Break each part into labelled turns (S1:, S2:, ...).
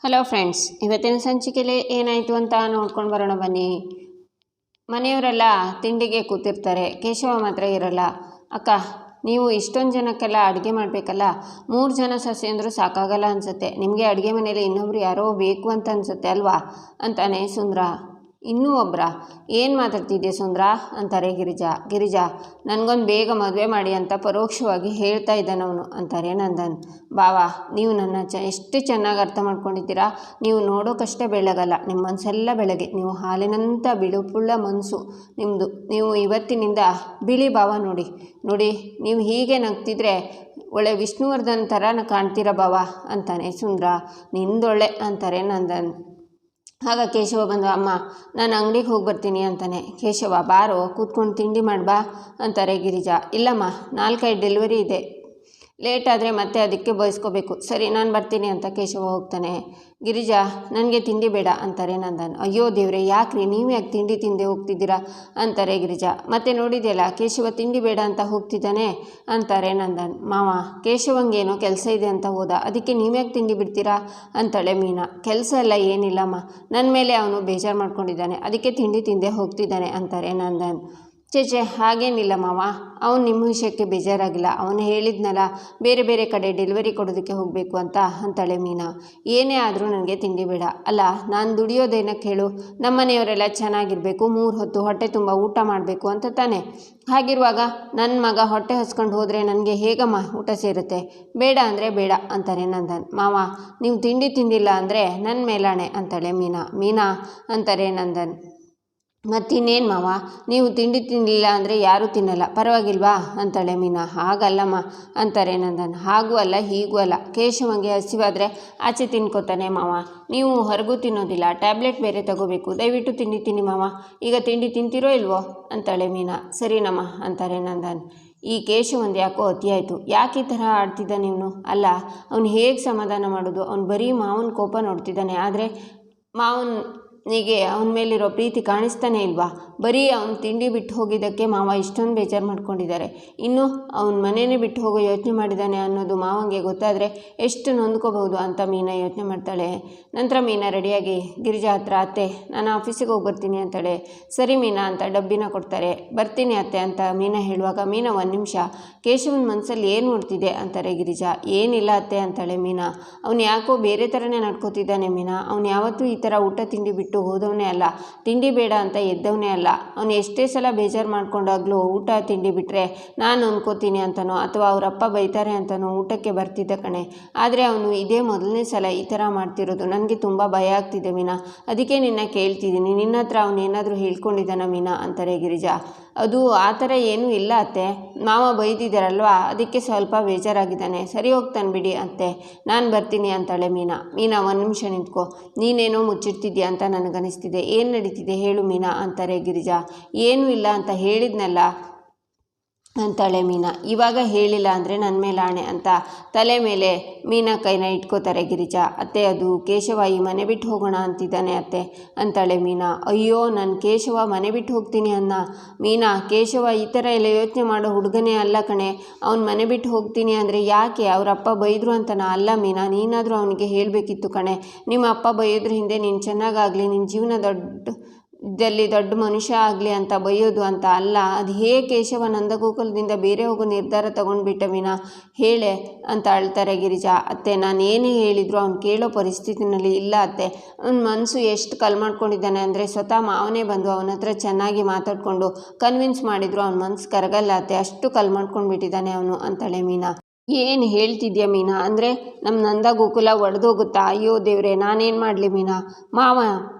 S1: Hello friends, ಇವತ್ತಿನ ಸಂಚಿಕೆಯಲ್ಲಿ ಏನಾಯಿತು ಅಂತ ನೋಡ್ಕೊಂಡು ಬರೋಣ ಬನ್ನಿ. ಮನೆಯವರೆಲ್ಲ ತಿಂಡಿಗೆ ಕೂತಿರ್ತಾರೆ. ಕೇಶವ ಮಾತ್ರ ಇರಲ್ಲ. ಅಕ್ಕ, ನೀವು ಇಷ್ಟೊಂದು ಜನಕ್ಕೆಲ್ಲ ಅಡುಗೆ ಮಾಡಬೇಕಲ್ಲ, 3 ಜನ ಸಸಿ ಅಂದರೂ ಸಾಕಾಗಲ್ಲ ಅನಿಸುತ್ತೆ. ನಿಮಗೆ ಅಡುಗೆ ಮನೇಲಿ ಇನ್ನೊಬ್ರು ಯಾರೋ ಬೇಕು ಅಂತ ಅನಿಸುತ್ತೆ ಅಲ್ವಾ ಅಂತಾನೆ ಸುಂದ್ರ. ಇನ್ನೂ ಒಬ್ಬರ ಏನು ಮಾತಾಡ್ತಿದ್ದೆ ಸುಂದ್ರ ಅಂತಾರೆ ಗಿರಿಜಾ ನನಗೊಂದು ಬೇಗ ಮದುವೆ ಮಾಡಿ ಅಂತ ಪರೋಕ್ಷವಾಗಿ ಹೇಳ್ತಾ ಇದ್ದಾನವನು ಅಂತಾರೆ ನಂದನ್. ಬಾವಾ, ನೀವು ನನ್ನ ಎಷ್ಟು ಚೆನ್ನಾಗಿ ಅರ್ಥ ಮಾಡ್ಕೊಂಡಿದ್ದೀರಾ. ನೀವು ನೋಡೋಕಷ್ಟೇ ಬೆಳಗಲ್ಲ, ನಿಮ್ಮ ಮನಸ್ಸೆಲ್ಲ ಬೆಳಗ್ಗೆ. ನೀವು ಹಾಲಿನಂಥ ಬಿಳುಪುಳ್ಳ ಮನಸ್ಸು ನಿಮ್ಮದು. ನೀವು ಇವತ್ತಿನಿಂದ ಬಿಳಿ ಭಾವ ನೋಡಿ. ನೀವು ಹೀಗೆ ನಗ್ತಿದ್ರೆ ಒಳ್ಳೆ ವಿಷ್ಣುವರ್ಧನ್ ಥರ ಕಾಣ್ತೀರ ಭಾವ ಅಂತಾನೆ ಸುಂದ್ರ. ನಿಂದೊಳ್ಳೆ ಅಂತಾರೆ ನಂದನ್. ಆಗ ಕೇಶವ ಬಂದು, ಅಮ್ಮ ನಾನು ಅಂಗಡಿಗೆ ಹೋಗಿ ಬರ್ತೀನಿ ಅಂತಾನೆ. ಕೇಶವ, ಬಾರೋ ಕೂತ್ಕೊಂಡು ತಿಂಡಿ ಮಾಡ್ಬಾ ಅಂತಾರೆ ಗಿರಿಜಾ. ಇಲ್ಲಮ್ಮ, 4-5 ಡೆಲಿವರಿ ಇದೆ, ಲೇಟ್ ಆದರೆ ಮತ್ತೆ ಅದಕ್ಕೆ ಬಯಸ್ಕೋಬೇಕು. ಸರಿ, ನಾನು ಬರ್ತೀನಿ ಅಂತ ಕೇಶವ ಹೋಗ್ತಾನೆ. ಗಿರಿಜಾ, ನನಗೆ ತಿಂಡಿ ಬೇಡ ಅಂತಾರೆ ನಂದನ್. ಅಯ್ಯೋ ದೇವ್ರೆ, ಯಾಕ್ರಿ, ನೀವು ಯಾಕೆ ತಿಂಡಿ ತಿಂದೆ ಹೋಗ್ತಿದ್ದೀರಾ ಅಂತಾರೆ ಗಿರಿಜಾ. ಮತ್ತೆ ನೋಡಿದೆಯಲ್ಲ, ಕೇಶವ ತಿಂಡಿ ಬೇಡ ಅಂತ ಹೋಗ್ತಿದ್ದಾನೆ ಅಂತಾರೆ ನಂದನ್. ಮಾವ, ಕೇಶವಂಗೇನೋ ಕೆಲಸ ಇದೆ ಅಂತ ಹೋದ, ಅದಕ್ಕೆ ನೀವ್ಯಾಕೆ ತಿಂಡಿ ಬಿಡ್ತೀರಾ ಅಂತಾಳೆ ಮೀನಾ. ಕೆಲಸ ಎಲ್ಲ ಏನಿಲ್ಲಮ್ಮ, ನನ್ನ ಮೇಲೆ ಅವನು ಬೇಜಾರು ಮಾಡ್ಕೊಂಡಿದ್ದಾನೆ, ಅದಕ್ಕೆ ತಿಂಡಿ ತಿಂದೆ ಹೋಗ್ತಿದ್ದಾನೆ ಅಂತಾರೆ ನಂದನ್. ಚೇಚೆ, ಹಾಗೇನಿಲ್ಲ ಮಾವ, ಅವನು ನಿಮ್ಮ ವಿಷಯಕ್ಕೆ ಬೇಜಾರಾಗಿಲ್ಲ. ಅವನು ಹೇಳಿದ್ನಲ್ಲ ಬೇರೆ ಬೇರೆ ಕಡೆ ಡೆಲಿವರಿ ಕೊಡೋದಕ್ಕೆ ಹೋಗಬೇಕು ಅಂತ ಅಂತಾಳೆ ಮೀನಾ. ಏನೇ ಆದರೂ ನನಗೆ ತಿಂಡಿ ಬೇಡ. ಅಲ್ಲ, ನಾನು ದುಡಿಯೋದೇನಕ್ಕೆ ಹೇಳು? ನಮ್ಮನೆಯವರೆಲ್ಲ ಚೆನ್ನಾಗಿರಬೇಕು, 3 ಹೊತ್ತು ಹೊಟ್ಟೆ ತುಂಬ ಊಟ ಮಾಡಬೇಕು ಅಂತ ತಾನೆ. ಹಾಗಿರುವಾಗ ನನ್ನ ಮಗ ಹೊಟ್ಟೆ ಹಸ್ಕೊಂಡು ಹೋದರೆ ನನಗೆ ಹೇಗಮ್ಮ ಊಟ ಸೇರುತ್ತೆ? ಬೇಡ ಅಂದರೆ ಬೇಡ ಅಂತಾರೆ ನಂದನ್. ಮಾವ, ನೀವು ತಿಂಡಿ ತಿಂದಿಲ್ಲ ಅಂದರೆ ನನ್ನ ಮೇಲಾಣೆ ಅಂತಾಳೆ ಮೀನಾ ಅಂತಾರೆ ನಂದನ್. ಮತ್ತಿನ್ನೇನು ಮಾವ, ನೀವು ತಿಂಡಿ ತಿನ್ನಲಿಲ್ಲ ಅಂದರೆ ಯಾರೂ ತಿನ್ನಲ್ಲ, ಪರವಾಗಿಲ್ವಾ ಅಂತಾಳೆ ಮೀನಾ. ಹಾಗಲ್ಲಮ್ಮ ಅಂತಾರೆ ನಂದನ್. ಹಾಗೂ ಅಲ್ಲ ಹೀಗೂ ಅಲ್ಲ, ಕೇಶವಂಗೆ ಹಸಿವಾದರೆ ಆಚೆ ತಿನ್ಕೋತಾನೆ ಮಾವ. ನೀವು ಹೊರಗೂ ತಿನ್ನೋದಿಲ್ಲ, ಟ್ಯಾಬ್ಲೆಟ್ ಬೇರೆ ತಗೋಬೇಕು. ದಯವಿಟ್ಟು ತಿಂಡಿ ತಿನ್ನಿ ಮಾವ. ಈಗ ತಿಂಡಿ ತಿಂತೀರೋ ಇಲ್ವೋ ಅಂತಾಳೆ ಮೀನಾ. ಸರಿನಮ್ಮ ಅಂತಾರೆ ನಂದನ್. ಈ ಕೇಶವಂದು ಯಾಕೋ ಅತಿಯಾಯಿತು. ಯಾಕೆ ಈ ಥರ ಆಡ್ತಿದ್ದಾನೆ ಇವನು? ಅಲ್ಲ, ಅವನು ಹೇಗೆ ಸಮಾಧಾನ ಮಾಡೋದು? ಅವನು ಬರೀ ಮಾವನ ಕೋಪ ನೋಡ್ತಿದ್ದಾನೆ, ಆದರೆ ಮಾವನಿಗೆ ಅವನ ಮೇಲಿರೋ ಪ್ರೀತಿ ಕಾಣಿಸ್ತಾನೆ ಇಲ್ವಾ? ಬರೀ ಅವನು ತಿಂಡಿ ಬಿಟ್ಟು ಹೋಗಿದ್ದಕ್ಕೆ ಮಾವ ಇಷ್ಟೊಂದು ಬೇಜಾರು ಮಾಡ್ಕೊಂಡಿದ್ದಾರೆ. ಇನ್ನು ಅವನ ಮನೇನೇ ಬಿಟ್ಟು ಹೋಗೋ ಯೋಚನೆ ಮಾಡಿದ್ದಾನೆ ಅನ್ನೋದು ಮಾವಂಗೆ ಗೊತ್ತಾದರೆ ಎಷ್ಟು ನೊಂದ್ಕೋಬಹುದು ಅಂತ ಮೀನಾ ಯೋಚನೆ ಮಾಡ್ತಾಳೆ. ನಂತರ ಮೀನಾ ರೆಡಿಯಾಗಿ ಗಿರಿಜಾ ಹತ್ರ, ಅತ್ತೆ ನಾನು ಆಫೀಸಿಗೆ ಹೋಗಿ ಬರ್ತೀನಿ ಅಂತಾಳೆ. ಸರಿ ಮೀನಾ ಅಂತ ಡಬ್ಬಿನ ಕೊಡ್ತಾರೆ. ಬರ್ತೀನಿ ಅತ್ತೆ ಅಂತ ಮೀನಾ ಹೇಳುವಾಗ, ಮೀನಾ 1 ನಿಮಿಷ, ಕೇಶವನ ಮನಸ್ಸಲ್ಲಿ ಏನು ನೋಡ್ತಿದೆ ಅಂತಾರೆ ಗಿರಿಜಾ. ಏನಿಲ್ಲ ಅತ್ತೆ ಅಂತಾಳೆ ಮೀನಾ. ಅವನು ಯಾಕೋ ಬೇರೆ ಥರನೇ ನಡ್ಕೋತಿದ್ದಾನೆ ಮೀನಾ. ಅವನು ಯಾವತ್ತೂ ಈ ಥರ ಊಟ ತಿಂಡಿ ಬಿಟ್ಟು ಹೋದವನೇ ಅಲ್ಲ, ತಿಂಡಿ ಬೇಡ ಅಂತ ಎದ್ದವನೇ ಅಲ್ಲ. ಅವನು ಎಷ್ಟೇ ಸಲ ಬೇಜಾರು ಮಾಡ್ಕೊಂಡಾಗಲೂ ಊಟ ತಿಂಡಿ ಬಿಟ್ಟರೆ ನಾನು ಅನ್ಕೋತೀನಿ ಅಂತನೋ ಅಥವಾ ಅವರಪ್ಪ ಬೈತಾರೆ ಅಂತನೋ ಊಟಕ್ಕೆ ಬರ್ತಿದ್ದ ಕಣೆ. ಆದರೆ ಅವನು ಇದೇ ಮೊದಲನೇ ಸಲ ಈ ಥರ ಮಾಡ್ತಿರೋದು. ನನಗೆ ತುಂಬ ಭಯ ಆಗ್ತಿದೆ ಮೀನಾ, ಅದಕ್ಕೆ ನಿನ್ನ ಕೇಳ್ತಿದ್ದೀನಿ. ನಿನ್ನ ಹತ್ರ ಅವನು ಏನಾದರೂ ಹೇಳ್ಕೊಂಡಿದ್ದಾನ ಮೀನಾ ಅಂತಾರೆ ಗಿರಿಜಾ. ಅದು ಆ ಥರ ಏನೂ ಇಲ್ಲ ಅತ್ತೆ, ಮಾವ ಬೈದಿದ್ದಾರಲ್ವಾ, ಅದಕ್ಕೆ ಸ್ವಲ್ಪ ಬೇಜಾರಾಗಿದ್ದಾನೆ. ಸರಿ, ಹೋಗ್ತಾನೆ ಬಿಡಿ ಅತ್ತೆ, ನಾನು ಬರ್ತೀನಿ ಅಂತಾಳೆ ಮೀನಾ. 1 ನಿಮಿಷ ನಿಂತ್ಕೋ, ನೀನೇನೋ ಮುಚ್ಚಿಡ್ತಿದ್ಯಾ ಅಂತ ನನಗನ್ನಿಸ್ತಿದೆ. ಏನು ನಡೀತಿದೆ ಹೇಳು ಮೀನಾ ಅಂತಾರೆ ಗಿರಿಜಾ. ಏನೂ ಇಲ್ಲ ಅಂತ ಹೇಳಿದ್ನಲ್ಲ ಅಂತಾಳೆ ಮೀನಾ. ಇವಾಗ ಹೇಳಿಲ್ಲ ಅಂದರೆ ನನ್ನ ಮೇಲೆ ಆಣೆ ಅಂತ ತಲೆ ಮೇಲೆ ಮೀನಾ ಕೈನ ಇಟ್ಕೋತಾರೆ ಗಿರಿಜಾ. ಅತ್ತೆ, ಅದು ಕೇಶವ ಈ ಮನೆ ಬಿಟ್ಟು ಹೋಗೋಣ ಅಂತಿದ್ದಾನೆ ಅತ್ತೆ ಅಂತಾಳೆ ಮೀನಾ. ಅಯ್ಯೋ, ನಾನು ಕೇಶವ ಮನೆ ಬಿಟ್ಟು ಹೋಗ್ತೀನಿ ಅನ್ನ ಮೀನಾ. ಕೇಶವ ಈ ಥರ ಎಲ್ಲ ಯೋಚನೆ ಮಾಡೋ ಹುಡುಗನೇ ಅಲ್ಲ ಕಣೆ. ಅವ್ನು ಮನೆ ಬಿಟ್ಟು ಹೋಗ್ತೀನಿ ಅಂದರೆ ಯಾಕೆ, ಅವರಪ್ಪ ಬೈದರು ಅಂತನಾ? ಅಲ್ಲ ಮೀನಾ, ನೀನಾದರೂ ಅವನಿಗೆ ಹೇಳಬೇಕಿತ್ತು ಕಣೆ. ನಿಮ್ಮ ಅಪ್ಪ ಬೈಯೋದ್ರ ಹಿಂದೆ ನೀನು ಚೆನ್ನಾಗಾಗಲಿ, ನಿನ್ನ ಜೀವನ ದೊಡ್ಡ ಮನುಷ್ಯ ಆಗಲಿ ಅಂತ ಬೈಯೋದು ಅಂತ ಅಲ್ಲ. ಅದು ಹೇಗೆ ಕೇಶವ ನಂದಗೋಕುಲದಿಂದ ಬೇರೆ ಹೋಗೋ ನಿರ್ಧಾರ ತಗೊಂಡ್ಬಿಟ್ಟ ಮೀನಾ, ಹೇಳೆ ಅಂತ ಅಳ್ತಾರೆ ಗಿರಿಜಾ. ಅತ್ತೆ, ನಾನು ಏನೇ ಹೇಳಿದ್ರು ಅವ್ನು ಕೇಳೋ ಪರಿಸ್ಥಿತಿನಲ್ಲಿ ಇಲ್ಲ ಅತ್ತೆ. ಅವನ ಮನಸ್ಸು ಎಷ್ಟು ಕಲ್ ಮಾಡ್ಕೊಂಡಿದ್ದಾನೆ ಅಂದರೆ ಸ್ವತಃ ಮಾವನೇ ಬಂದು ಅವನ ಹತ್ರ ಚೆನ್ನಾಗಿ ಮಾತಾಡಿಕೊಂಡು ಕನ್ವಿನ್ಸ್ ಮಾಡಿದ್ರು ಅವನ ಮನಸ್ಸು ಕರಗಲ್ಲ ಅತ್ತೆ. ಅಷ್ಟು ಕಲ್ ಮಾಡ್ಕೊಂಡ್ಬಿಟ್ಟಿದ್ದಾನೆ ಅವನು ಅಂತಾಳೆ ಮೀನಾ. ಏನು ಹೇಳ್ತಿದ್ಯಾ ಮೀನಾ? ಅಂದರೆ ನಮ್ಮ ನಂದಗೋಕುಲ ಒಡೆದೋಗುತ್ತಾ? ಅಯ್ಯೋ ದೇವ್ರೆ, ನಾನೇನು ಮಾಡಲಿ ಮೀನಾ? ಮಾವ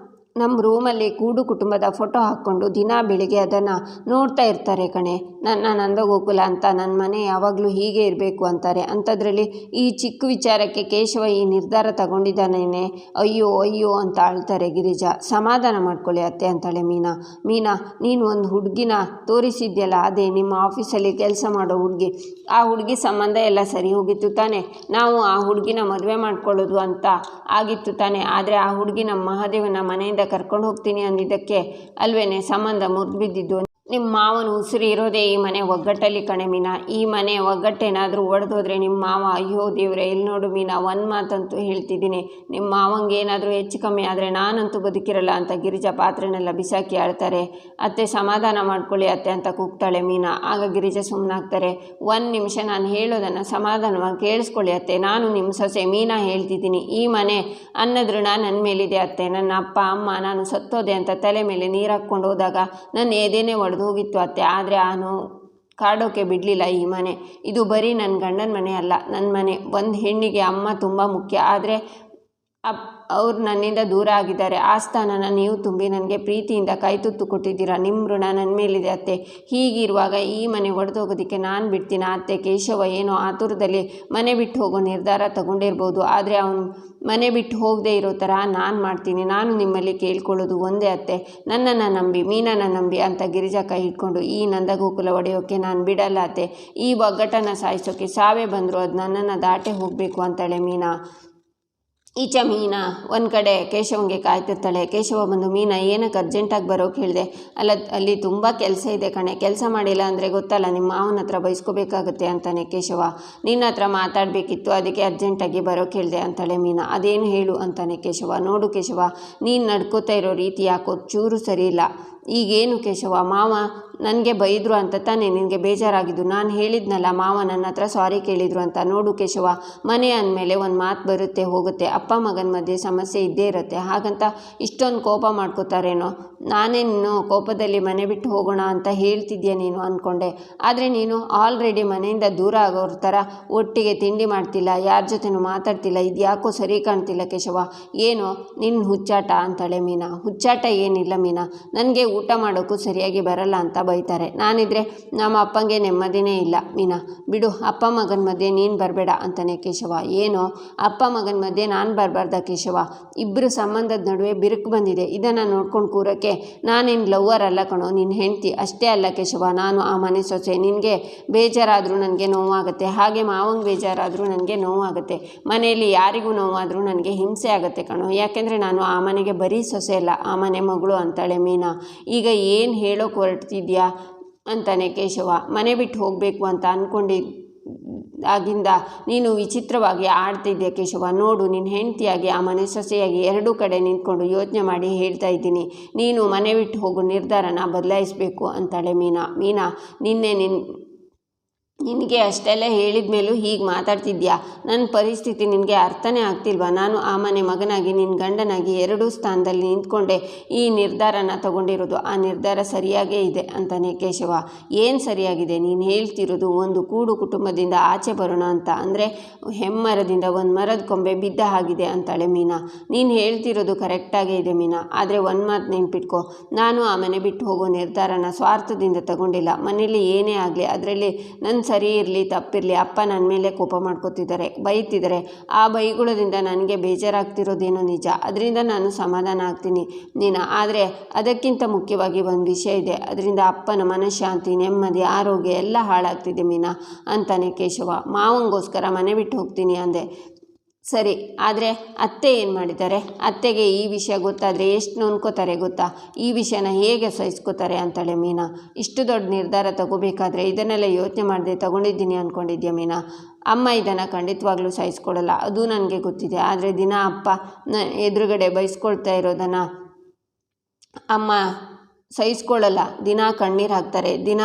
S1: ನಮ್ಮ ರೂಮಲ್ಲಿ ಕೂಡು ಕುಟುಂಬದ ಫೋಟೋ ಹಾಕ್ಕೊಂಡು ದಿನ ಬೆಳಿಗ್ಗೆ ಅದನ್ನು ನೋಡ್ತಾ ಇರ್ತಾರೆ ಕಣೆ. ನನ್ನ ನಂದಗೋಕುಲ ಅಂತ ನನ್ನ ಮನೆ ಯಾವಾಗಲೂ ಹೀಗೆ ಇರಬೇಕು ಅಂತಾರೆ. ಅಂಥದ್ರಲ್ಲಿ ಈ ಚಿಕ್ಕ ವಿಚಾರಕ್ಕೆ ಕೇಶವ ಈ ನಿರ್ಧಾರ ತಗೊಂಡಿದ್ದಾನೇನೆ. ಅಯ್ಯೋ ಅಯ್ಯೋ ಅಂತ ಅಳ್ತಾರೆ ಗಿರಿಜಾ. ಸಮಾಧಾನ ಮಾಡ್ಕೊಳ್ಳಿ ಅತ್ತೆ ಅಂತಾಳೆ ಮೀನಾ. ನೀನು ಒಂದು ಹುಡುಗಿನ ತೋರಿಸಿದ್ಯಲ್ಲ, ಅದೇ ನಿಮ್ಮ ಆಫೀಸಲ್ಲಿ ಕೆಲಸ ಮಾಡೋ ಹುಡುಗಿ, ಆ ಹುಡುಗಿ ಸಂಬಂಧ ಎಲ್ಲ ಸರಿ ಹೋಗಿತ್ತು ತಾನೆ. ನಾವು ಆ ಹುಡುಗಿನ ಮದುವೆ ಮಾಡ್ಕೊಳ್ಳೋದು ಅಂತ ಆಗಿತ್ತು ತಾನೆ. ಆದರೆ ಆ ಹುಡುಗಿ ನಮ್ಮ ಮಹಾದೇವನ ಮನೆಯಿಂದ ಕರ್ಕೊಂಡು ಹೋಗ್ತೀನಿ ಅಂದಿದ್ದಕ್ಕೆ ಅಲ್ವೇನೆ ಸಂಬಂಧ ಮುರಿದು ಬಿದ್ದಿದ್ದು. ನಿಮ್ಮ ಮಾವನ ಉಸಿರು ಇರೋದೇ ಈ ಮನೆ ಒಗ್ಗಟ್ಟಲ್ಲಿ ಕಣೆ ಮೀನಾ. ಈ ಮನೆ ಒಗ್ಗಟ್ಟೇನಾದರೂ ಒಡೆದೋದ್ರೆ ನಿಮ್ಮ ಮಾವ ಅಯ್ಯೋ ದೇವ್ರೆ, ಇಲ್ಲಿ ನೋಡು ಮೀನಾ, ಒಂದು ಮಾತಂತೂ ಹೇಳ್ತಿದ್ದೀನಿ, ನಿಮ್ಮ ಮಾವಂಗೆ ಏನಾದರೂ ಹೆಚ್ಚು ಕಮ್ಮಿ ಆದರೆ ನಾನಂತೂ ಬದುಕಿರಲ್ಲ ಅಂತ ಗಿರಿಜಾ ಪಾತ್ರೆನೆಲ್ಲ ಬಿಸಾಕಿ ಆಳ್ತಾರೆ. ಅತ್ತೆ ಸಮಾಧಾನ ಮಾಡ್ಕೊಳ್ಳಿ ಅತ್ತೆ ಅಂತ ಕೂಗ್ತಾಳೆ ಮೀನಾ. ಆಗ ಗಿರಿಜಾ ಸುಮ್ಮನಾಗ್ತಾರೆ. ಒಂದು ನಿಮಿಷ ನಾನು ಹೇಳೋದನ್ನು ಸಮಾಧಾನವಾಗಿ ಕೇಳಿಸ್ಕೊಳ್ಳಿ ಅತ್ತೆ. ನಾನು ನಿಮ್ಮ ಸೊಸೆ ಮೀನಾ ಹೇಳ್ತಿದ್ದೀನಿ. ಈ ಮನೆ ಅನ್ನದ ಋಣ ನನ್ನ ಮೇಲಿದೆ ಅತ್ತೆ. ನನ್ನ ಅಪ್ಪ ಅಮ್ಮ ನಾನು ಸತ್ತೋದೆ ಅಂತ ತಲೆ ಮೇಲೆ ನೀರು ಹಾಕ್ಕೊಂಡು ಹೋದಾಗ ನನ್ನ ಎದೆನೇ ಹೋಗಿತ್ತು ಅತ್ತೆ. ಆದರೆ ನಾನು ಕಾಡೋಕೆ ಬಿಡಲಿಲ್ಲ. ಈ ಮನೆ ಇದು ಬರೀ ನನ್ನ ಗಂಡನ ಮನೆ ಅಲ್ಲ, ನನ್ನ ಮನೆ. ಒಂದು ಹೆಣ್ಣಿಗೆ ಅಮ್ಮ ತುಂಬ ಮುಖ್ಯ. ಆದರೆ ಅವ್ರು ನನ್ನಿಂದ ದೂರ ಆಗಿದ್ದಾರೆ. ಆ ಸ್ಥಾನನ ನೀವು ತುಂಬಿ ನನಗೆ ಪ್ರೀತಿಯಿಂದ ಕೈತುತ್ತು ಕೊಟ್ಟಿದ್ದೀರಾ. ನಿಮ್ಮ ಋಣ ನನ್ನ ಮೇಲಿದೆ ಅತ್ತೆ. ಹೀಗಿರುವಾಗ ಈ ಮನೆ ಒಡೆದೋಗೋದಕ್ಕೆ ನಾನು ಬಿಡ್ತೀನ ಅತ್ತೆ? ಕೇಶವ ಏನೋ ಆತುರದಲ್ಲಿ ಮನೆ ಬಿಟ್ಟು ಹೋಗೋ ನಿರ್ಧಾರ ತಗೊಂಡಿರ್ಬೋದು, ಆದರೆ ಅವನು ಮನೆ ಬಿಟ್ಟು ಹೋಗದೆ ಇರೋ ಥರ ನಾನು ಮಾಡ್ತೀನಿ. ನಾನು ನಿಮ್ಮಲ್ಲಿ ಕೇಳ್ಕೊಳ್ಳೋದು ಒಂದೇ ಅತ್ತೆ, ನನ್ನನ್ನು ನಂಬಿ, ಮೀನನ್ನು ನಂಬಿ ಅಂತ ಗಿರಿಜಾ ಕೈ ಇಟ್ಕೊಂಡು ಈ ನಂದಗೋಕುಲ ಒಡೆಯೋಕ್ಕೆ ನಾನು ಬಿಡಲ್ಲ ಅತ್ತೆ. ಈ ಒಗ್ಗಟ್ಟನ್ನು ಸಾಯಿಸೋಕ್ಕೆ ಸಾವೇ ಬಂದರೂ ಅದು ನನ್ನನ್ನು ದಾಟೆ ಹೋಗಬೇಕು ಅಂತಾಳೆ ಮೀನಾ. ಈಚೆ ಮೀನಾ ಒಂದು ಕಡೆ ಕೇಶವಂಗೆ ಕಾಯ್ತಿರ್ತಾಳೆ. ಕೇಶವ ಬಂದು, ಮೀನಾ ಏನಕ್ಕೆ ಅರ್ಜೆಂಟಾಗಿ ಬರೋಕೆ ಹೇಳಿದೆ? ಅಲ್ಲಿ ತುಂಬ ಕೆಲಸ ಇದೆ ಕಣೆ. ಕೆಲಸ ಮಾಡಿಲ್ಲ ಅಂದರೆ ಗೊತ್ತಲ್ಲ, ನಿಮ್ಮ ಮಾವನ ಹತ್ರ ಬಯಸ್ಕೋಬೇಕಾಗುತ್ತೆ ಅಂತಾನೆ ಕೇಶವ. ನಿನ್ನ ಹತ್ರ ಮಾತಾಡಬೇಕಿತ್ತು, ಅದಕ್ಕೆ ಅರ್ಜೆಂಟಾಗಿ ಬರೋಕೆ ಹೇಳಿದೆ ಅಂತಾಳೆ ಮೀನಾ. ಅದೇನು ಹೇಳು ಅಂತಾನೆ ಕೇಶವ. ನೋಡು ಕೇಶವ, ನೀನು ನಡ್ಕೋತಾ ಇರೋ ರೀತಿ ಯಾಕೋ ಚೂರು ಸರಿ ಇಲ್ಲ. ಈಗೇನು ಕೇಶವ, ಮಾವ ನನಗೆ ಬೈದರು ಅಂತ ತಾನೇ ನಿನಗೆ ಬೇಜಾರಾಗಿದ್ದು? ನಾನು ಹೇಳಿದ್ನಲ್ಲ ಮಾವ ನನ್ನ ಹತ್ರ ಸಾರಿ ಕೇಳಿದರು ಅಂತ. ನೋಡು ಕೇಶವ, ಮನೆ ಅಂದಮೇಲೆ ಒಂದು ಮಾತು ಬರುತ್ತೆ ಹೋಗುತ್ತೆ, ಅಪ್ಪ ಮಗನ ಮಧ್ಯೆ ಸಮಸ್ಯೆ ಇದ್ದೇ ಇರುತ್ತೆ. ಹಾಗಂತ ಇಷ್ಟೊಂದು ಕೋಪ ಮಾಡ್ಕೋತಾರೇನೋ? ನಾನೇನು ಕೋಪದಲ್ಲಿ ಮನೆ ಬಿಟ್ಟು ಹೋಗೋಣ ಅಂತ ಹೇಳ್ತಿದ್ಯಾ ನೀನು ಅಂದ್ಕೊಂಡೆ. ಆದರೆ ನೀನು ಆಲ್ರೆಡಿ ಮನೆಯಿಂದ ದೂರ ಆಗೋರ ಥರ ಒಟ್ಟಿಗೆ ತಿಂಡಿ ಮಾಡ್ತಿಲ್ಲ, ಯಾರ ಜೊತೆನೂ ಮಾತಾಡ್ತಿಲ್ಲ. ಇದು ಯಾಕೋ ಸರಿ ಕಾಣ್ತಿಲ್ಲ ಕೇಶವ. ಏನು ನಿನ್ನ ಹುಚ್ಚಾಟ ಅಂತಾಳೆ ಮೀನಾ. ಹುಚ್ಚಾಟ ಏನಿಲ್ಲ ಮೀನಾ, ನನಗೆ ಊಟ ಮಾಡೋಕ್ಕೂ ಸರಿಯಾಗಿ ಬರಲ್ಲ ಅಂತ ಬೈತಾರೆ. ನಾನಿದ್ರೆ ನಮ್ಮ ಅಪ್ಪಂಗೆ ನೆಮ್ಮದಿನೇ ಇಲ್ಲ ಮೀನಾ. ಬಿಡು, ಅಪ್ಪ ಮಗನ ಮಧ್ಯೆ ನೀನು ಬರಬೇಡ ಅಂತಾನೆ ಕೇಶವ. ಏನೋ ಅಪ್ಪ ಮಗನ ಮಧ್ಯೆ ನಾನು ಬರಬಾರ್ದ ಕೇಶವ? ಇಬ್ಬರು ಸಂಬಂಧದ ನಡುವೆ ಬಿರುಕು ಬಂದಿದೆ. ಇದನ್ನು ನೋಡ್ಕೊಂಡು ಕೂರೋಕ್ಕೆ ನಾನೇನು ಲವ್ವರ್ ಅಲ್ಲ ಕಣೋ, ನಿನ್ನ ಹೆಂಡ್ತಿ. ಅಷ್ಟೇ ಅಲ್ಲ ಕೇಶವ, ನಾನು ಆ ಮನೆ ಸೊಸೆ. ನಿನಗೆ ಬೇಜಾರಾದರೂ ನನಗೆ ನೋವಾಗುತ್ತೆ, ಹಾಗೆ ಮಾವಂಗೆ ಬೇಜಾರಾದರೂ ನನಗೆ ನೋವಾಗುತ್ತೆ. ಮನೆಯಲ್ಲಿ ಯಾರಿಗೂ ನೋವಾದರೂ ನನಗೆ ಹಿಂಸೆ ಆಗುತ್ತೆ ಕಣೋ. ಯಾಕೆಂದರೆ ನಾನು ಆ ಮನೆಗೆ ಬರೀ ಸೊಸೆ ಅಲ್ಲ, ಆ ಮನೆ ಮಗಳು ಅಂತಾಳೆ ಮೀನಾ. ಈಗ ಏನು ಹೇಳೋಕೆ ಹೊರಡ್ತಿದ್ಯಾ ಅಂತಾನೆ ಕೇಶವ. ಮನೆ ಬಿಟ್ಟು ಹೋಗಬೇಕು ಅಂತ ಆಗಿಂದ ನೀನು ವಿಚಿತ್ರವಾಗಿ ಆಡ್ತಿದ್ದೆ ಕೇಶವ. ನೋಡು, ನಿನ್ನ ಹೆಂಡತಿಯಾಗಿ ಆ ಮನೆ ಸೊಸೆಯಾಗಿ ಎರಡೂ ಕಡೆ ನಿಂತ್ಕೊಂಡು ಯೋಚನೆ ಮಾಡಿ ಹೇಳ್ತಾ ಇದ್ದೀನಿ. ನೀನು ಮನೆ ಬಿಟ್ಟು ಹೋಗೋ ನಿರ್ಧಾರನ ಬದಲಾಯಿಸಬೇಕು ಅಂತಾಳೆ ಮೀನಾ. ಮೀನಾ, ನಿನಗೆ ಅಷ್ಟೆಲ್ಲ ಹೇಳಿದ ಮೇಲೂ ಹೀಗೆ ಮಾತಾಡ್ತಿದ್ಯಾ? ನನ್ನ ಪರಿಸ್ಥಿತಿ ನಿನಗೆ ಅರ್ಥನೇ ಆಗ್ತಿಲ್ವಾ? ನಾನು ಆ ಮನೆ ಮಗನಾಗಿ ನಿನ್ನ ಗಂಡನಾಗಿ ಎರಡೂ ಸ್ಥಾನದಲ್ಲಿ ನಿಂತ್ಕೊಂಡೆ ಈ ನಿರ್ಧಾರನ ತಗೊಂಡಿರೋದು. ಆ ನಿರ್ಧಾರ ಸರಿಯಾಗೇ ಇದೆ ಅಂತಾನೆ ಕೇಶವ. ಏನು ಸರಿಯಾಗಿದೆ? ನೀನು ಹೇಳ್ತಿರೋದು ಒಂದು ಕೂಡು ಕುಟುಂಬದಿಂದ ಆಚೆ ಬರೋಣ ಅಂತ. ಅಂದರೆ ಹೆಮ್ಮರದಿಂದ ಒಂದು ಮರದ ಕೊಂಬೆ ಬಿದ್ದ ಹಾಗಿದೆ ಅಂತಾಳೆ ಮೀನಾ. ನೀನು ಹೇಳ್ತಿರೋದು ಕರೆಕ್ಟಾಗೇ ಇದೆ ಮೀನಾ, ಆದರೆ ಒಂದು ಮಾತು ನೆನ್ಪಿಟ್ಕೋ, ನಾನು ಆ ಮನೆ ಬಿಟ್ಟು ಹೋಗೋ ನಿರ್ಧಾರನ ಸ್ವಾರ್ಥದಿಂದ ತಗೊಂಡಿಲ್ಲ. ಮನೇಲಿ ಏನೇ ಆಗಲಿ ಅದರಲ್ಲಿ ನನ್ನ ಸರಿ ಇರಲಿ ತಪ್ಪಿರಲಿ, ಅಪ್ಪ ನನ್ನ ಮೇಲೆ ಕೋಪ ಮಾಡ್ಕೋತಿದ್ದಾರೆ, ಬೈತಿದ್ದಾರೆ. ಆ ಬೈಗುಳದಿಂದ ನನಗೆ ಬೇಜಾರಾಗ್ತಿರೋದೇನೋ ನಿಜ, ಅದರಿಂದ ನಾನು ಸಮಾಧಾನ ಆಗ್ತೀನಿ ನೀನು. ಆದರೆ ಅದಕ್ಕಿಂತ ಮುಖ್ಯವಾಗಿ ಒಂದು ವಿಷಯ ಇದೆ, ಅದರಿಂದ ಅಪ್ಪನ ಮನಃಶಾಂತಿ, ನೆಮ್ಮದಿ, ಆರೋಗ್ಯ ಎಲ್ಲ ಹಾಳಾಗ್ತಿದೆ ಮೀನಾ ಅಂತಾನೆ ಕೇಶವ. ಮಾವಂಗೋಸ್ಕರ ಮನೆ ಬಿಟ್ಟು ಹೋಗ್ತೀನಿ ಅಂದೆ, ಸರಿ, ಆದರೆ ಅತ್ತೆ ಏನು ಮಾಡಿದ್ದಾರೆ? ಅತ್ತೆಗೆ ಈ ವಿಷಯ ಗೊತ್ತಾದರೆ ಎಷ್ಟು ನೊಂದ್ಕೋತಾರೆ ಗೊತ್ತಾ? ಈ ವಿಷಯನ ಹೇಗೆ ಸಹಿಸ್ಕೋತಾರೆ ಅಂತಾಳೆ ಮೀನಾ. ಇಷ್ಟು ದೊಡ್ಡ ನಿರ್ಧಾರ ತಗೋಬೇಕಾದ್ರೆ ಇದನ್ನೆಲ್ಲ ಯೋಚನೆ ಮಾಡದೆ ತಗೊಂಡಿದ್ದೀನಿ ಅಂದ್ಕೊಂಡಿದ್ಯಾ ಮೀನಾ? ಅಮ್ಮ ಇದನ್ನು ಖಂಡಿತವಾಗ್ಲೂ ಸಹಿಸ್ಕೊಡಲ್ಲ, ಅದು ನನಗೆ ಗೊತ್ತಿದೆ. ಆದರೆ ದಿನ ಅಪ್ಪ ಎದುರುಗಡೆ ಬಯಸ್ಕೊಳ್ತಾ ಇರೋದನ್ನು ಅಮ್ಮ ಸಹಿಸ್ಕೊಳ್ಳಲ್ಲ. ದಿನ ಕಣ್ಣೀರು ಹಾಕ್ತಾರೆ. ದಿನ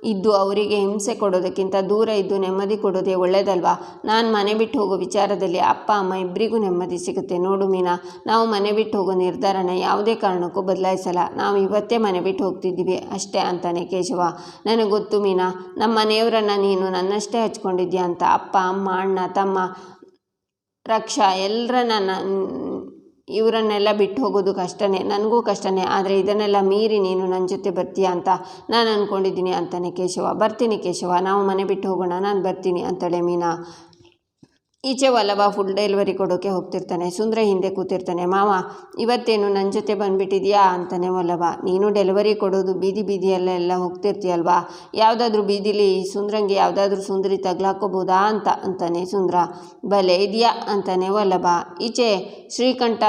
S1: ಇದ್ದು ಅವರಿಗೆ ಹಿಂಸೆ ಕೊಡೋದಕ್ಕಿಂತ ದೂರ ಇದ್ದು ನೆಮ್ಮದಿ ಕೊಡೋದೇ ಒಳ್ಳೆಯದಲ್ವಾ? ನಾನು ಮನೆ ಬಿಟ್ಟು ಹೋಗೋ ವಿಚಾರದಲ್ಲಿ ಅಪ್ಪ ಅಮ್ಮ ಇಬ್ಬರಿಗೂ ನೆಮ್ಮದಿ ಸಿಗುತ್ತೆ. ನೋಡು ಮೀನಾ, ನಾವು ಮನೆ ಬಿಟ್ಟು ಹೋಗೋ ನಿರ್ಧಾರನ ಯಾವುದೇ ಕಾರಣಕ್ಕೂ ಬದಲಾಯಿಸಲ್ಲ. ನಾವು ಇವತ್ತೇ ಮನೆ ಬಿಟ್ಟು ಹೋಗ್ತಿದ್ದೀವಿ ಅಷ್ಟೇ ಅಂತಾನೆ ಕೇಶವ. ನನಗೆ ಗೊತ್ತು ಮೀನಾ, ನಮ್ಮ ಮನೆಯವರನ್ನು ನೀನು ನನ್ನಷ್ಟೇ ಹಚ್ಕೊಂಡಿದ್ಯಾ ಅಂತ. ಅಪ್ಪ ಅಮ್ಮ ಅಣ್ಣ ತಮ್ಮ ರಕ್ಷಾ ಎಲ್ಲರನ್ನ ಇವರನ್ನೆಲ್ಲ ಬಿಟ್ಟು ಹೋಗೋದು ಕಷ್ಟನೇ, ನನಗೂ ಕಷ್ಟನೇ. ಆದರೆ ಇದನ್ನೆಲ್ಲ ಮೀರಿ ನೀನು ನನ್ನ ಜೊತೆ ಬರ್ತೀಯಾ ಅಂತ ನಾನು ಅಂದ್ಕೊಂಡಿದ್ದೀನಿ ಅಂತಾನೆ ಕೇಶವ. ಬರ್ತೀನಿ ಕೇಶವ, ನಾವು ಮನೆ ಬಿಟ್ಟು ಹೋಗೋಣ, ನಾನು ಬರ್ತೀನಿ ಅಂತಾಳೆ ಮೀನಾ. ಈಚೆ ವಲ್ಲಭ ಫುಲ್ ಡೆಲಿವರಿ ಕೊಡೋಕ್ಕೆ ಹೋಗ್ತಿರ್ತಾನೆ. ಸುಂದ್ರ ಹಿಂದೆ ಕೂತಿರ್ತಾನೆ. ಮಾವ ಇವತ್ತೇನು ನನ್ನ ಜೊತೆ ಬಂದುಬಿಟ್ಟಿದ್ಯಾ ಅಂತಾನೆ ವಲ್ಲಭ. ನೀನು ಡೆಲಿವರಿ ಕೊಡೋದು ಬೀದಿಯಲ್ಲೆಲ್ಲ ಹೋಗ್ತಿರ್ತೀಯಲ್ವಾ, ಯಾವುದಾದ್ರೂ ಬೀದಿಲಿ ಸುಂದ್ರಂಗೆ ಯಾವುದಾದ್ರೂ ಸುಂದರಿ ತಗ್ಲಾಕೋಬೋದಾ ಅಂತಾನೆ ಸುಂದ್ರ. ಬಲೆ ಇದೆಯಾ ಅಂತಾನೆ ವಲ್ಲಭ. ಈಚೆ ಶ್ರೀಕಂಠ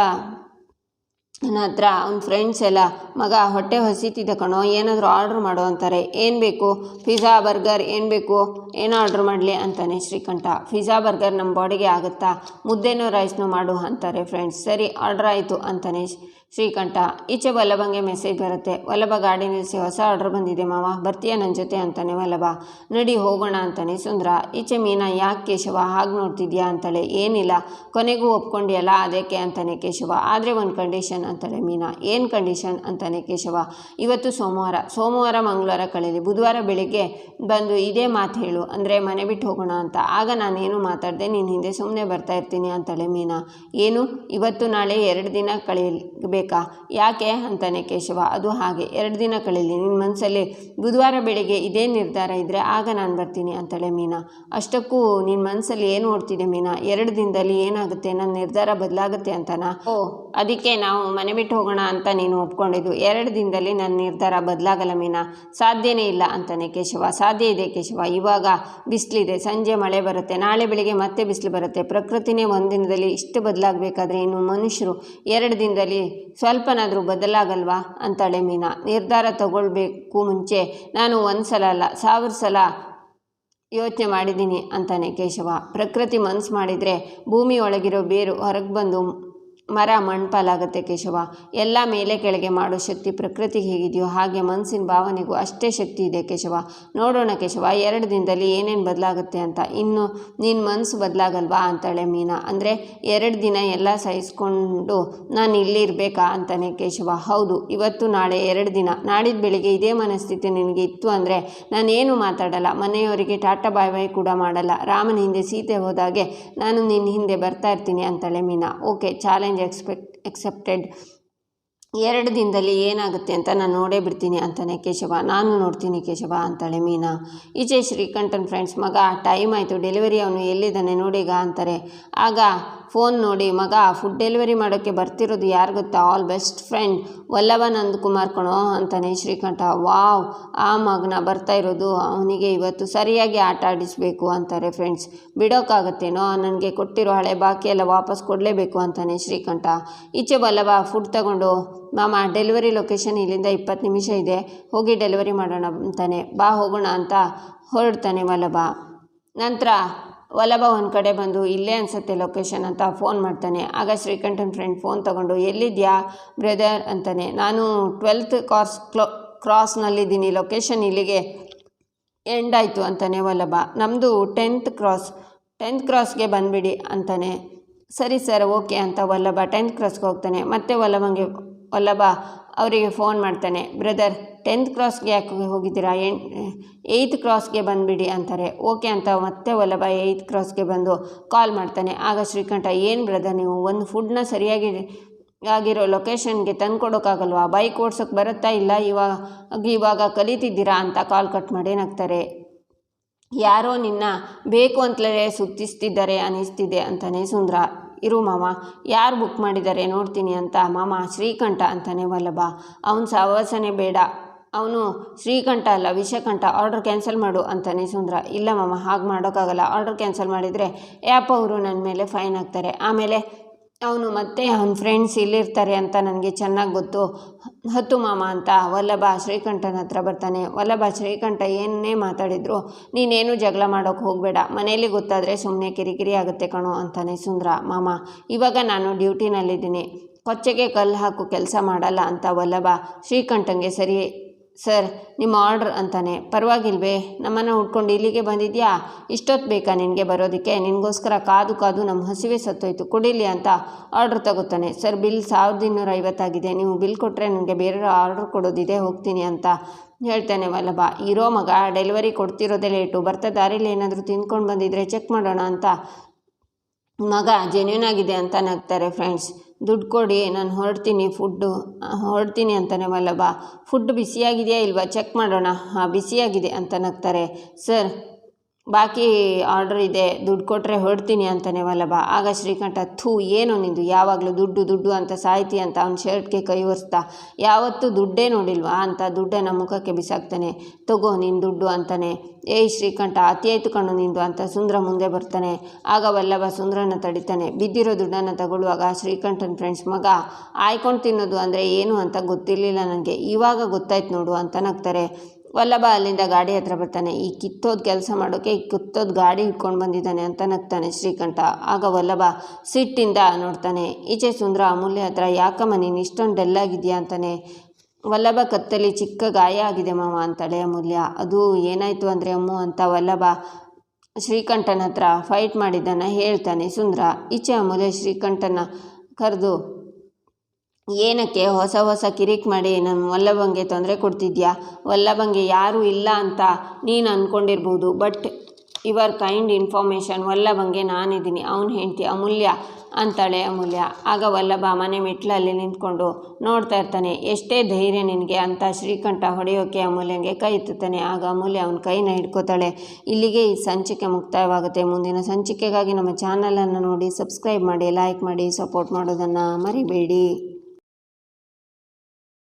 S1: ನನ್ನ ಹತ್ರ ಅವ್ನ ಫ್ರೆಂಡ್ಸ್ ಎಲ್ಲ ಮಗ ಹೊಟ್ಟೆ ಹಸಿತಿದೆ ಕಣೋ, ಏನಾದರೂ ಆರ್ಡ್ರ್ ಮಾಡು ಅಂತಾರೆ. ಏನು ಬೇಕು? ಪಿಜ್ಜಾ ಬರ್ಗರ್ ಏನು ಬೇಕು, ಏನು ಆರ್ಡ್ರ್ ಮಾಡಲಿ ಅಂತಾನೆ ಶ್ರೀಕಂಠ. ಪಿಜ್ಜಾ ಬರ್ಗರ್ ನಮ್ಮ ಬಾಡಿಗೆ ಆಗುತ್ತಾ, ಮುದ್ದೆನೋ ರೈಸ್ನೋ ಮಾಡು ಅಂತಾರೆ ಫ್ರೆಂಡ್ಸ್. ಸರಿ ಆರ್ಡ್ರ್ ಆಯಿತು ಅಂತಾನೆ ಶ್ರೀಕಂಠ. ಈಚೆ ವಲ್ಲಭಂಗೆ ಮೆಸೇಜ್ ಬರುತ್ತೆ. ವಲ್ಲಭ ಗಾಡಿ ನಿಲ್ಲಿಸಿ, ಹೊಸ ಆರ್ಡ್ರ್ ಬಂದಿದೆ ಮಾವ, ಬರ್ತೀಯಾ ನನ್ನ ಜೊತೆ ಅಂತಾನೆ ವಲ್ಲಭ. ನಡಿ ಹೋಗೋಣ ಅಂತಾನೆ ಸುಂದರ. ಈಚೆ ಮೀನಾ, ಯಾಕೆ ಕೇಶವ ಹಾಗೆ ನೋಡ್ತಿದ್ಯಾ ಅಂತಾಳೆ. ಏನಿಲ್ಲ, ಕೊನೆಗೂ ಒಪ್ಕೊಂಡಿಯಲ್ಲ ಅದಕ್ಕೆ ಅಂತಾನೆ ಕೇಶವ. ಆದರೆ ಒಂದು ಕಂಡೀಷನ್ ಅಂತಾಳೆ ಮೀನಾ. ಏನು ಕಂಡೀಷನ್ ಅಂತಾನೆ ಕೇಶವ. ಇವತ್ತು ಸೋಮವಾರ ಮಂಗಳವಾರ ಕಳೀಲಿ, ಬುಧವಾರ ಬೆಳಿಗ್ಗೆ ಬಂದು ಇದೇ ಮಾತು ಹೇಳು, ಅಂದರೆ ಮನೆ ಬಿಟ್ಟು ಹೋಗೋಣ ಅಂತ. ಆಗ ನಾನೇನು ಮಾತಾಡಿದೆ ನೀನು ಹಿಂದೆ ಸುಮ್ಮನೆ ಬರ್ತಾ ಇರ್ತೀನಿ ಅಂತಾಳೆ ಮೀನಾ. ಏನು ಇವತ್ತು ನಾಳೆ 2 ದಿನ ಕಳೀಬೇಕಾ? ಯಾಕೆ ಅಂತಾನೆ ಕೇಶವ. ಅದು ಹಾಗೆ 2 ದಿನ ಕಳೀಲಿ, ನಿನ್ನ ಮನಸ್ಸಲ್ಲಿ ಬುಧವಾರ ಬೆಳಿಗ್ಗೆ ಇದೇ ನಿರ್ಧಾರ ಇದ್ದರೆ ಆಗ ನಾನು ಬರ್ತೀನಿ ಅಂತಾಳೆ ಮೀನಾ. ಅಷ್ಟಕ್ಕೂ ನಿನ್ನ ಮನಸ್ಸಲ್ಲಿ ಏನು ಓಡ್ತಿದೆ ಮೀನಾ? 2 ದಿನದಲ್ಲಿ ಏನಾಗುತ್ತೆ, ನನ್ನ ನಿರ್ಧಾರ ಬದಲಾಗುತ್ತೆ ಅಂತನಾ? ಓ, ಅದಕ್ಕೆ ನಾವು ಮನೆ ಬಿಟ್ಟು ಹೋಗೋಣ ಅಂತ ನೀನು ಒಪ್ಕೊಂಡಿದ್ದು. 2 ದಿನದಲ್ಲಿ ನನ್ನ ನಿರ್ಧಾರ ಬದಲಾಗಲ್ಲ ಮೀನಾ, ಸಾಧ್ಯನೇ ಇಲ್ಲ ಅಂತಾನೆ ಕೇಶವ. ಸಾಧ್ಯ ಇದೆ ಕೇಶವ, ಇವಾಗ ಬಿಸಿಲಿದೆ, ಸಂಜೆ ಮಳೆ ಬರುತ್ತೆ, ನಾಳೆ ಬೆಳಿಗ್ಗೆ ಮತ್ತೆ ಬಿಸಿಲು ಬರುತ್ತೆ. ಪ್ರಕೃತಿನೇ ಒಂದು ದಿನದಲ್ಲಿ ಇಷ್ಟು ಬದಲಾಗಬೇಕಾದ್ರೆ ಇನ್ನು ಮನುಷ್ಯರು 2 ದಿನದಲ್ಲಿ ಸ್ವಲ್ಪನಾದರೂ ಬದಲಾಗಲ್ವಾ ಅಂತಾಳೆ ಮೀನಾ. ನಿರ್ಧಾರ ತಗೊಳ್ಬೇಕು ಮುಂಚೆ ನಾನು 1 ಸಲ ಅಲ್ಲ 1000 ಸಲ ಯೋಚನೆ ಮಾಡಿದ್ದೀನಿ ಅಂತಾನೆ ಕೇಶವ. ಪ್ರಕೃತಿ ಮನಸ್ಸು ಮಾಡಿದರೆ ಭೂಮಿ ಒಳಗಿರೋ ಬೇರು ಹೊರಗೆ ಬಂದು ಮರ ಮಣ್ಪಾಲಾಗುತ್ತೆ ಕೇಶವ. ಎಲ್ಲ ಮೇಲೆ ಕೆಳಗೆ ಮಾಡೋ ಶಕ್ತಿ ಪ್ರಕೃತಿಗೆ ಹೇಗಿದೆಯೋ ಹಾಗೆ ಮನಸ್ಸಿನ ಭಾವನೆಗೂ ಅಷ್ಟೇ ಶಕ್ತಿ ಇದೆ ಕೇಶವ. ನೋಡೋಣ ಕೇಶವ 2 ದಿನದಲ್ಲಿ ಏನೇನು ಬದಲಾಗುತ್ತೆ ಅಂತ. ಇನ್ನು ನಿನ್ನ ಮನಸ್ಸು ಬದಲಾಗಲ್ವಾ ಅಂತಾಳೆ ಮೀನಾ. ಅಂದರೆ 2 ದಿನ ಎಲ್ಲ ಸಹಿಸ್ಕೊಂಡು ನಾನು ಇಲ್ಲಿ ಇರಬೇಕಾ ಅಂತಾನೆ ಕೇಶವ. ಹೌದು, ಇವತ್ತು ನಾಳೆ 2 ದಿನ. ನಾಡಿದ್ದು ಬೆಳಿಗ್ಗೆ ಇದೇ ಮನಸ್ಥಿತಿ ನಿನಗೆ ಇತ್ತು ಅಂದರೆ ನಾನೇನು ಮಾತಾಡಲ್ಲ, ಮನೆಯವರಿಗೆ ಟಾಟಾ ಬಾಯ್ ಬಾಯ್ ಕೂಡ ಮಾಡಲ್ಲ. ರಾಮನ ಹಿಂದೆ ಸೀತೆ ಹೋದಾಗೆ ನಾನು ನಿನ್ನ ಹಿಂದೆ ಬರ್ತಾ ಇರ್ತೀನಿ ಅಂತಾಳೆ ಮೀನಾ. Okay, challenge accepted. 2 ದಿನದಲ್ಲಿ ಏನಾಗುತ್ತೆ ಅಂತ ನಾನು ನೋಡೇ ಬಿಡ್ತೀನಿ ಅಂತಾನೆ ಕೇಶವ. ನಾನು ನೋಡ್ತೀನಿ ಕೇಶವ ಅಂತಾಳೆ ಮೀನಾ. ಈಚೆ ಶ್ರೀಕಂಠನ್ ಫ್ರೆಂಡ್ಸ್, ಮಗ ಟೈಮ್ ಆಯಿತು, ಡೆಲಿವರಿ ಅವನು ಎಲ್ಲಿದ್ದಾನೆ ನೋಡೀಗ ಅಂತಾರೆ. ಆಗ ಫೋನ್ ನೋಡಿ, ಮಗ ಫುಡ್ ಡೆಲಿವರಿ ಮಾಡೋಕ್ಕೆ ಬರ್ತಿರೋದು ಯಾರು ಗೊತ್ತಾ? All best friend Vallabha Nandakumar ಕಣೋ ಅಂತಾನೆ ಶ್ರೀಕಂಠ. ವಾವ್, ಆ ಮಗನ ಬರ್ತಾ ಇರೋದು, ಅವನಿಗೆ ಇವತ್ತು ಸರಿಯಾಗಿ ಆಟ ಆಡಿಸ್ಬೇಕು ಅಂತಾರೆ ಫ್ರೆಂಡ್ಸ್. ಬಿಡೋಕ್ಕಾಗತ್ತೇನೋ, ನನಗೆ ಕೊಟ್ಟಿರೋ ಹಳೆ ಬಾಕಿ ಎಲ್ಲ ವಾಪಸ್ ಕೊಡಲೇಬೇಕು ಅಂತಾನೆ ಶ್ರೀಕಂಠ. ಈಚೆ ವಲ್ಲಭ ಫುಡ್ ತಗೊಂಡು, ಮಾಮ ಡೆಲಿವರಿ ಲೊಕೇಶನ್ ಇಲ್ಲಿಂದ 20 ನಿಮಿಷ ಇದೆ, ಹೋಗಿ ಡೆಲಿವರಿ ಮಾಡೋಣ ಅಂತಾನೆ. ಬಾ ಹೋಗೋಣ ಅಂತ ಹೊರಡ್ತಾನೆ ವಲ್ಲಭ. ನಂತರ ವಲ್ಲಭ ಒಂದು ಕಡೆ ಬಂದು ಇಲ್ಲೇ ಅನಿಸುತ್ತೆ ಲೊಕೇಶನ್ ಅಂತ ಫೋನ್ ಮಾಡ್ತಾನೆ. ಆಗ ಶ್ರೀಕಂಠನ್ ಫ್ರೆಂಡ್ ಫೋನ್ ತಗೊಂಡು, ಎಲ್ಲಿದ್ಯಾ ಬ್ರದರ್ ಅಂತಾನೆ. ನಾನು 12th ಕ್ರಾಸ್ನಲ್ಲಿದ್ದೀನಿ, ಲೊಕೇಶನ್ ಇಲ್ಲಿಗೆ ಎಂಡ್ ಆಯಿತು ಅಂತಾನೆ ವಲ್ಲಭ. ನಮ್ಮದು 10th ಕ್ರಾಸ್ಗೆ ಬಂದುಬಿಡಿ ಅಂತಾನೆ. ಸರಿ ಸರ್, ಓಕೆ ಅಂತ ವಲ್ಲಭ 10th ಕ್ರಾಸ್ಗೆ ಹೋಗ್ತಾನೆ. ಮತ್ತೆ ವಲ್ಲಭ ಅವರಿಗೆ ಫೋನ್ ಮಾಡ್ತಾನೆ. ಬ್ರದರ್ 10th ಕ್ರಾಸ್ಗೆ ಯಾಕೆ ಹೋಗಿದ್ದೀರಾ, 8th ಕ್ರಾಸ್ಗೆ ಬಂದುಬಿಡಿ ಅಂತಾರೆ. ಓಕೆ ಅಂತ ಮತ್ತೆ ವಲ್ಲಭ 8th ಕ್ರಾಸ್ಗೆ ಬಂದು ಕಾಲ್ ಮಾಡ್ತಾನೆ. ಆಗ ಶ್ರೀಕಂಠ, ಏನು ಬ್ರದರ್ ನೀವು ಒಂದು ಫುಡ್ನ ಸರಿಯಾಗಿ ಆಗಿರೋ ಲೊಕೇಶನ್ಗೆ ತಂದು ಕೊಡೋಕ್ಕಾಗಲ್ವಾ? ಬೈಕ್ ಓಡ್ಸೋಕ್ಕೆ ಬರುತ್ತಾ? ಇಲ್ಲ ಇವಾಗ ಕಲಿತಿದ್ದೀರಾ ಅಂತ ಕಾಲ್ ಕಟ್ ಮಾಡಿ ನಗ್ತಾರೆ. ಯಾರೋ ನಿನ್ನ ಬೇಕು ಅಂತಲೇ ಸುತ್ತಿಸ್ತಿದ್ದಾರೆ ಅನ್ನಿಸ್ತಿದೆ ಅಂತಾನೆ ಸುಂದರ. ಇರು ಮಾಮ, ಯಾರು ಬುಕ್ ಮಾಡಿದ್ದಾರೆ ನೋಡ್ತೀನಿ ಅಂತ. ಮಾಮ ಶ್ರೀಕಂಠ ಅಂತಾನೆ ವಲ್ಲಭ. ಅವನ ಸಹವಾಸನೆ ಬೇಡ, ಅವನು ಶ್ರೀಕಂಠ ಅಲ್ಲ ವಿಷಕಂಠ, ಆರ್ಡರ್ ಕ್ಯಾನ್ಸಲ್ ಮಾಡು ಅಂತಾನೆ ಸುಂದರ. ಇಲ್ಲ ಮಾಮ, ಹಾಗೆ ಮಾಡೋಕ್ಕಾಗಲ್ಲ, ಆರ್ಡರ್ ಕ್ಯಾನ್ಸಲ್ ಮಾಡಿದರೆ ಆ್ಯಪ್ ಅವರು ನನ್ನ ಮೇಲೆ ಫೈನ್ ಹಾಕ್ತಾರೆ. ಆಮೇಲೆ ಅವನು ಮತ್ತೆ ಅವನ ಫ್ರೆಂಡ್ಸ್ ಇಲ್ಲಿರ್ತಾರೆ ಅಂತ ನನಗೆ ಚೆನ್ನಾಗಿ ಗೊತ್ತು. ಹತ್ತು ಮಾಮ ಅಂತ ವಲ್ಲಭ ಶ್ರೀಕಂಠನ ಹತ್ರ ಬರ್ತಾನೆ. ವಲ್ಲಭ, ಶ್ರೀಕಂಠ ಏನೇ ಮಾತಾಡಿದ್ರು ನೀನೇನು ಜಗಳ ಮಾಡೋಕ್ಕೆ ಹೋಗಬೇಡ, ಮನೇಲಿ ಗೊತ್ತಾದರೆ ಸುಮ್ಮನೆ ಕಿರಿಕಿರಿ ಆಗುತ್ತೆ ಕಣೋ ಅಂತಾನೆ ಸುಂದರ. ಮಾಮ, ಇವಾಗ ನಾನು ಡ್ಯೂಟಿನಲ್ಲಿದ್ದೀನಿ, ಕೊಚ್ಚೆಗೆ ಕಲ್ಲು ಹಾಕು ಕೆಲಸ ಮಾಡಲ್ಲ ಅಂತ ವಲ್ಲಭ ಶ್ರೀಕಂಠಂಗೆ. ಸರಿ ಸರ್, ನಿಮ್ಮ ಆರ್ಡ್ರ್ ಅಂತಾನೆ. ಪರವಾಗಿಲ್ವೇ, ನಮ್ಮನ್ನು ಹುಡ್ಕೊಂಡು ಇಲ್ಲಿಗೆ ಬಂದಿದ್ಯಾ? ಇಷ್ಟೊತ್ತು ಬೇಕಾ ನಿನಗೆ ಬರೋದಕ್ಕೆ? ನಿನಗೋಸ್ಕರ ಕಾದು ಕಾದು ನಮ್ಮ ಹಸಿವೆ ಸತ್ತೋಯ್ತು, ಕೊಡಿಲಿ ಅಂತ ಆರ್ಡ್ರ್ ತಗೋತಾನೆ. ಸರ್, ಬಿಲ್ 1250 ಆಗಿದೆ, ನೀವು ಬಿಲ್ ಕೊಟ್ಟರೆ ನನಗೆ ಬೇರೆ ಆರ್ಡ್ರ್ ಕೊಡೋದಿದೆ, ಹೋಗ್ತೀನಿ ಅಂತ ಹೇಳ್ತಾನೆ ವಲ್ಲಭ. ಇರೋ ಮಗ, ಡೆಲಿವರಿ ಕೊಡ್ತಿರೋದೇ ಲೇಟು, ಬರ್ತಾ ದಾರಿಲಿ ಏನಾದರೂ ತಿಂದ್ಕೊಂಡು ಬಂದಿದ್ರೆ ಚೆಕ್ ಮಾಡೋಣ ಅಂತ ಮಗ ಜೆನ್ಯೂನ್ ಆಗಿದೆ ಅಂತ ನಗ್ತಾರೆ ಫ್ರೆಂಡ್ಸ್. ದುಡ್ಡು ಕೊಡಿ, ನಾನು ಹೊರಡ್ತೀನಿ ಅಂತಾನೆ ವಲ್ಲಭ. ಫುಡ್ ಬಿಸಿಯಾಗಿದೆಯಾ ಇಲ್ವಾ ಚೆಕ್ ಮಾಡೋಣ? ಹಾಂ, ಬಿಸಿಯಾಗಿದೆ ಅಂತ ನಗ್ತಾರೆ. ಸರ್, ಬಾಕಿ ಆರ್ಡ್ರ್ ಇದೆ, ದುಡ್ಡು ಕೊಟ್ಟರೆ ಹೊರಡ್ತೀನಿ ಅಂತಾನೆ ವಲ್ಲಭ. ಆಗ ಶ್ರೀಕಂಠ, ಥೂ ಏನು ನಿಂದು, ಯಾವಾಗಲೂ ದುಡ್ಡು ದುಡ್ಡು ಅಂತ ಸಾಯ್ತಿ ಅಂತ ಅವ್ನ ಶರ್ಟ್ಗೆ ಕೈ ಒರೆಸ್ತಾ, ಯಾವತ್ತೂ ದುಡ್ಡೇ ನೋಡಿಲ್ವಾ ಅಂತ ದುಡ್ಡನ್ನು ಮುಖಕ್ಕೆ ಬಿಸಾಕ್ತಾನೆ. ತಗೋ ನಿನ್ನ ದುಡ್ಡು ಅಂತಾನೆ. ಏಯ್ ಶ್ರೀಕಂಠ, ಅತಿ ಆಯ್ತು ಕಣ್ಣು ನಿಂದು ಅಂತ ಸುಂದ್ರ ಮುಂದೆ ಬರ್ತಾನೆ. ಆಗ ವಲ್ಲಭ ಸುಂದ್ರನ ತಡಿತಾನೆ. ಬಿದ್ದಿರೋ ದುಡ್ಡನ್ನು ತಗೊಳ್ಳುವಾಗ ಶ್ರೀಕಂಠನ ಫ್ರೆಂಡ್ಸ್, ಮಗ ಆಯ್ಕೊಂಡು ತಿನ್ನೋದು ಅಂದರೆ ಏನು ಅಂತ ಗೊತ್ತಿರಲಿಲ್ಲ ನನಗೆ, ಇವಾಗ ಗೊತ್ತಾಯ್ತು ನೋಡು ಅಂತ ನಗ್ತಾರೆ. ವಲ್ಲಭ ಅಲ್ಲಿಂದ ಗಾಡಿ ಹತ್ರ ಬರ್ತಾನೆ. ಈ ಕಿತ್ತೋದು ಕೆಲಸ ಮಾಡೋಕ್ಕೆ ಈ ಕಿತ್ತೋದು ಗಾಡಿ ಇಟ್ಕೊಂಡು ಬಂದಿದ್ದಾನೆ ಅಂತ ನಗ್ತಾನೆ ಶ್ರೀಕಂಠ. ಆಗ ವಲ್ಲಭ ಸಿಟ್ಟಿಂದ ನೋಡ್ತಾನೆ. ಈಚೆ ಸುಂದ್ರ ಅಮೂಲ್ಯ ಹತ್ರ, ಯಾಕಮ್ಮ ನೀನು ಇಷ್ಟೊಂದು ಡಲ್ಲಾಗಿದೆಯಾ ಅಂತಾನೆ. ವಲ್ಲಭ ಕತ್ತಲ್ಲಿ ಚಿಕ್ಕ ಗಾಯ ಆಗಿದೆ ಮಾವ ಅಂತಾಳೆ ಅಮೂಲ್ಯ. ಅದು ಏನಾಯಿತು ಅಂದರೆ ಅಮ್ಮು ಅಂತ ವಲ್ಲಭ ಶ್ರೀಕಂಠನ ಹತ್ರ ಫೈಟ್ ಮಾಡಿದ್ದನ್ನು ಹೇಳ್ತಾನೆ ಸುಂದ್ರ. ಈಚೆ ಅಮೂಲ್ಯ ಶ್ರೀಕಂಠನ ಕರೆದು, ಏನಕ್ಕೆ ಹೊಸ ಕಿರಿಕ್ ಮಾಡಿ ನಮ್ಮ ವಲ್ಲಭಂಗೆ ತೊಂದರೆ ಕೊಡ್ತಿದ್ಯಾ? ವಲ್ಲಭಂಗೆ ಯಾರೂ ಇಲ್ಲ ಅಂತ ನೀನು ಅಂದ್ಕೊಂಡಿರ್ಬೋದು, ಬಟ್ ಯುವರ್ ಕೈಂಡ್ ಇನ್ಫಾರ್ಮೇಷನ್, ವಲ್ಲಭಂಗೆ ನಾನಿದ್ದೀನಿ, ಅವನು ಹೆಂಡ್ತಿ ಅಮೂಲ್ಯ ಅಂತಾಳೆ ಅಮೂಲ್ಯ. ಆಗ ವಲ್ಲಭ ಮನೆ ಮೆಟ್ಲಲ್ಲಿ ನಿಂತ್ಕೊಂಡು ನೋಡ್ತಾ ಇರ್ತಾನೆ. ಎಷ್ಟೇ ಧೈರ್ಯ ನಿನಗೆ ಅಂತ ಶ್ರೀಕಂಠ ಹೊಡೆಯೋಕ್ಕೆ ಅಮೂಲ್ಯಂಗೆ ಕೈ ಎತ್ತುತ್ತಾನೆ. ಆಗ ಅಮೂಲ್ಯ ಅವನ ಕೈನ ಹಿಡ್ಕೋತಾಳೆ. ಇಲ್ಲಿಗೆ ಈ ಸಂಚಿಕೆ ಮುಕ್ತಾಯವಾಗುತ್ತೆ. ಮುಂದಿನ ಸಂಚಿಕೆಗಾಗಿ ನಮ್ಮ ಚಾನಲನ್ನು ನೋಡಿ ಸಬ್ಸ್ಕ್ರೈಬ್ ಮಾಡಿ, ಲೈಕ್ ಮಾಡಿ, ಸಪೋರ್ಟ್ ಮಾಡೋದನ್ನು ಮರಿಬೇಡಿ.